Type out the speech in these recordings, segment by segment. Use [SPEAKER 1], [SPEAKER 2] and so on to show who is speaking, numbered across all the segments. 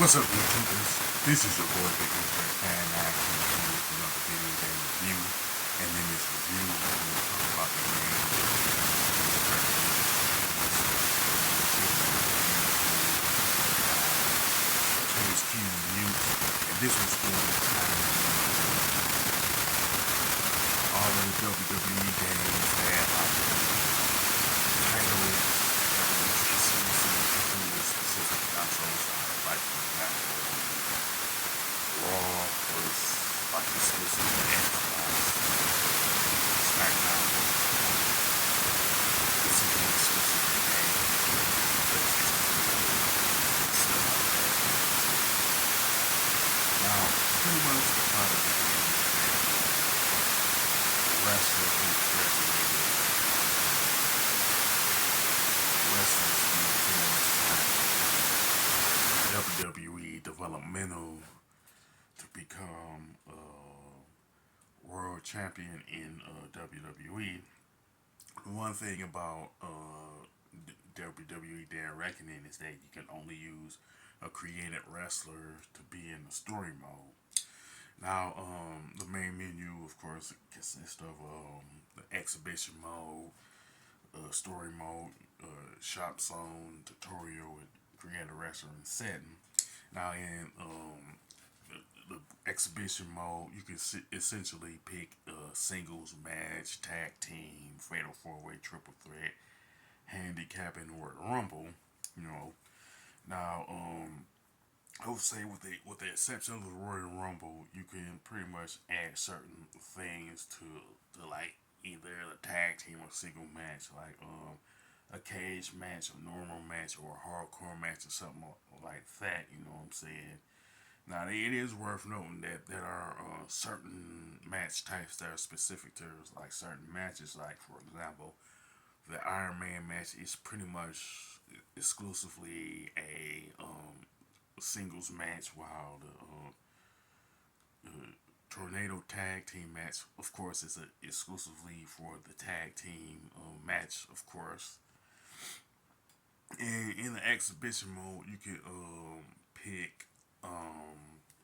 [SPEAKER 1] What's up, YouTubers? This is your boy Big Whisper, and I came here with another video game review. And in this review, we're going to talk about the game HQ Yuke, and this was for all of the WWE games that titles that was exclusive to specific consoles, like for example, Raw was like exclusive to Xbox, SmackDown was essentially exclusive to game, PlayStation 3, stuff like that. Now, pretty much the part of the game is that the wrestler who graduated, wrestlers who pretty much WWE developmental to become world champion in WWE. One thing about WWE Day of Reckoning is that you can only use a created wrestler to be in the story mode. Now, the main menu, of course, consists of the exhibition mode, story mode, shop zone, tutorial, and create a wrestler and setting. Now, in the exhibition mode, you can essentially pick a singles match, tag team, fatal four way, triple threat, handicapping, or rumble. You know, now I would say with the exception of the Royal Rumble, you can pretty much add certain things to like either a tag team or single match, like a cage match, a normal match, or a hardcore match, or something like that. You know what I'm saying? Now, it is worth noting that there are certain match types that are specific to like certain matches. Like, for example, the Iron Man match is pretty much exclusively a singles match, while the Tornado Tag Team match, of course, is exclusively for the tag team match, of course. And in the exhibition mode, you can pick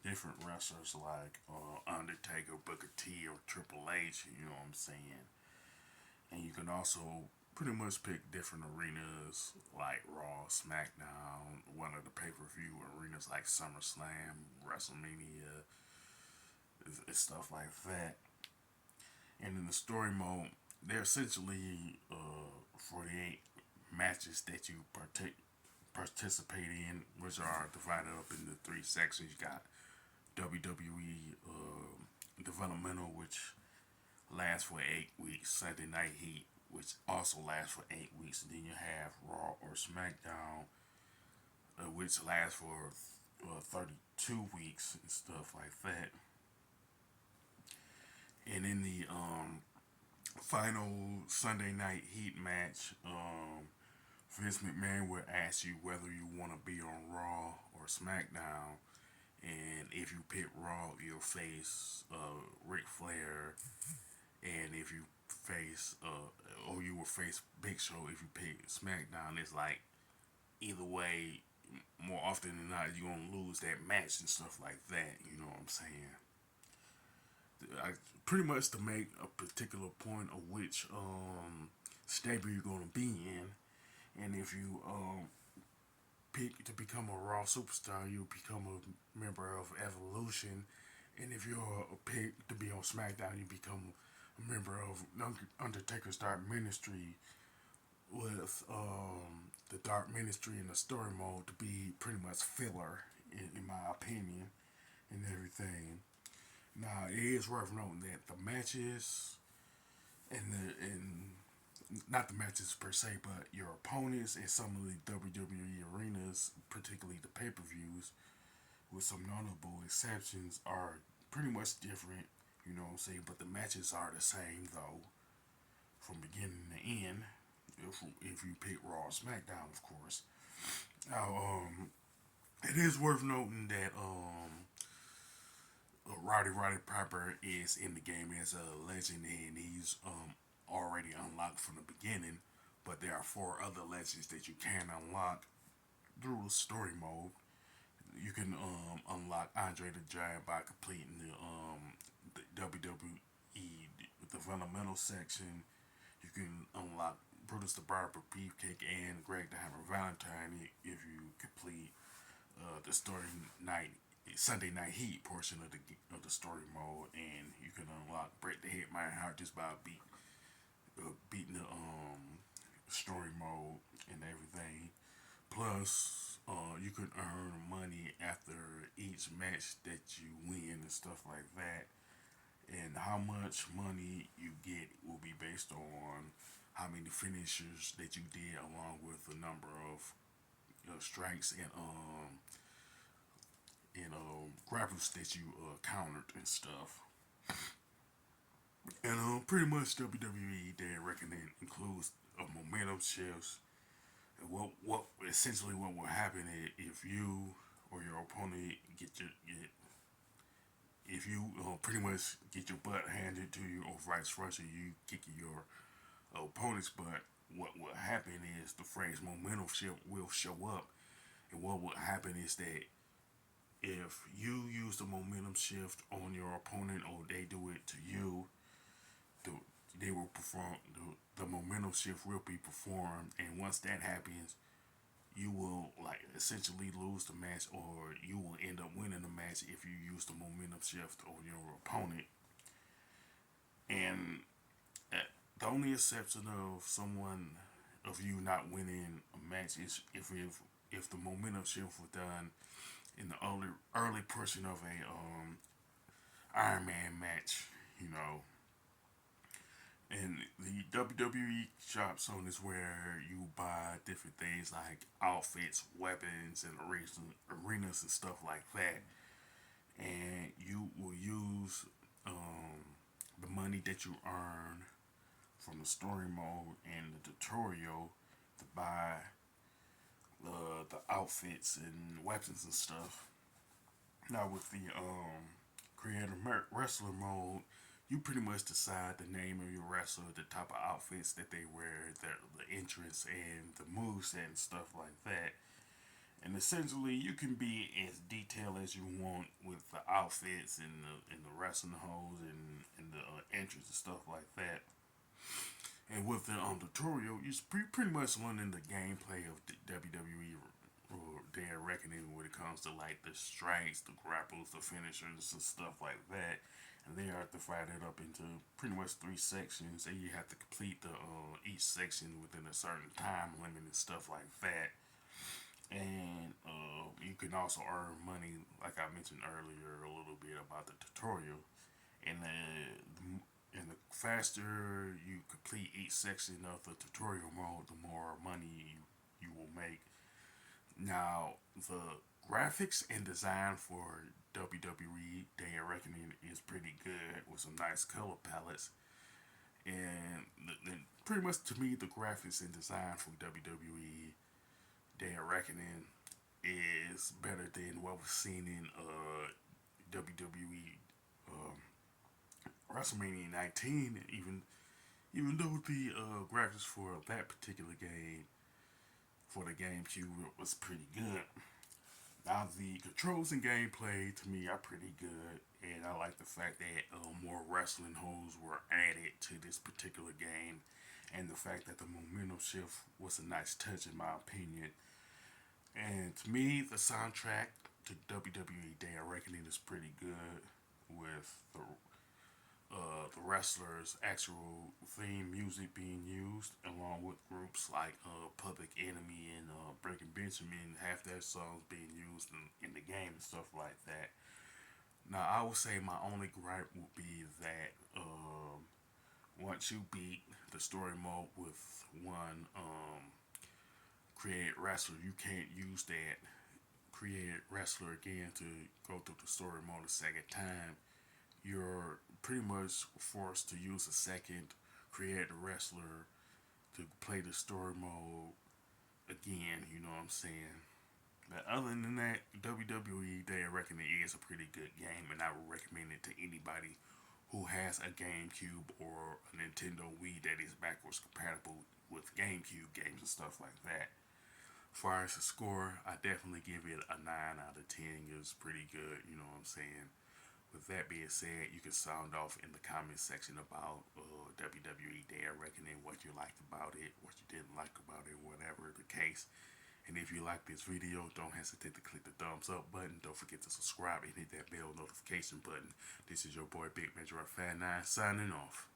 [SPEAKER 1] different wrestlers like Undertaker, Booker T, or Triple H. You know what I'm saying? And you can also pretty much pick different arenas like Raw, SmackDown, one of the pay per view arenas like SummerSlam, WrestleMania, stuff like that. And in the story mode, there are essentially 48 matches that you participate in, which are divided up into three sections. You got WWE developmental, which lasts for 8 weeks. Sunday Night Heat, which also lasts for 8 weeks. And then you have Raw or SmackDown, which lasts for 32 weeks and stuff like that. And in the final Sunday Night Heat match, Vince McMahon will ask you whether you want to be on Raw or SmackDown. And if you pick Raw, you'll face Ric Flair. And if you face, or you will face Big Show if you pick SmackDown. It's like either way, more often than not, you're gonna lose that match and stuff like that. You know what I'm saying? I, pretty much to make a particular point of which stable you're gonna be in, and if you pick to become a Raw superstar, you become a member of Evolution, and if you're a pick to be on SmackDown, you become a member of Undertaker's Dark Ministry, with the Dark Ministry in the story mode to be pretty much filler, in my opinion, and everything. Now, it is worth noting that the matches and not the matches per se, but your opponents in some of the WWE arenas, particularly the pay per views, with some notable exceptions, are pretty much different. You know what I'm saying? But the matches are the same though, from beginning to end. If you pick Raw or SmackDown, of course. Now, it is worth noting that Roddy Piper is in the game as a legend, and he's already unlocked from the beginning. But there are four other legends that you can unlock through the story mode. you can unlock Andre the Giant by completing the WWE developmental section. You can unlock Brutus the Barber, Beefcake, and Greg the Hammer Valentine if you complete the story night Sunday Night Heat portion of the story mode, and you can unlock Bret the Hitman Hart just by beating the story mode and everything. Plus, you can earn money after each match that you win and stuff like that. And how much money you get will be based on how many finishers that you did, along with the number of strikes and grapples that you countered and stuff. And pretty much WWE Day of Reckoning includes momentum shifts. And what essentially what will happen is if you or your opponent get if you pretty much get your butt handed to you, or vice versa, you kick your opponent's butt. What will happen is the phrase momentum shift will show up, and what will happen is that if you use the momentum shift on your opponent or they do it to you, the, they will perform the momentum shift will be performed, and once that happens, you will like essentially lose the match, or you will end up winning the match if you use the momentum shift on your opponent. And the only exception of someone of you not winning a match is if the momentum shift was done in the early portion of a Iron Man match, you know. And the WWE shop zone is where you buy different things like outfits, weapons, and arenas and stuff like that. And you will use the money that you earn from the story mode and the tutorial to buy the outfits and weapons and stuff. Now with the creator wrestler mode, you pretty much decide the name of your wrestler, the type of outfits that they wear, the entrance, and the moveset and stuff like that. And essentially, you can be as detailed as you want with the outfits and the wrestling holds and the entrance and stuff like that. And with the tutorial, you're pretty much learning the gameplay of the WWE or Day of Reckoning when it comes to like the strikes, the grapples, the finishers, and stuff like that. And they are divided up into pretty much three sections, and you have to complete each section within a certain time limit and stuff like that. And you can also earn money, like I mentioned earlier, a little bit about the tutorial. And the faster you complete each section of the tutorial mode, the more money you will make. Now, the graphics and design for WWE Day of Reckoning is pretty good with some nice color palettes. And pretty much to me, the graphics and design for WWE Day of Reckoning is better than what was seen in WWE WrestleMania 19. Even though the graphics for that particular game for the GameCube was pretty good. Now the controls and gameplay to me are pretty good, and I like the fact that more wrestling holds were added to this particular game, and the fact that the momentum shift was a nice touch in my opinion. And to me, the soundtrack to WWE Day of Reckoning is pretty good, with the wrestlers' actual theme music being used, along with groups like Public Enemy and Breaking Benjamin, half their songs being used in the game and stuff like that. Now, I would say my only gripe would be that once you beat the story mode with one created wrestler, you can't use that created wrestler again to go through the story mode a second time. You're pretty much forced to use a second created wrestler to play the story mode again, you know what I'm saying? But other than that, WWE Day of Reckoning is a pretty good game, and I would recommend it to anybody who has a GameCube or a Nintendo Wii that is backwards compatible with GameCube games and stuff like that. As far as the score, I definitely give it a 9 out of 10. It was pretty good, you know what I'm saying? With that being said, you can sound off in the comment section about WWE Day of Reckoning, what you liked about it, what you didn't like about it, whatever the case. And if you like this video, don't hesitate to click the thumbs up button. Don't forget to subscribe and hit that bell notification button. This is your boy Big Major Fan 9 signing off.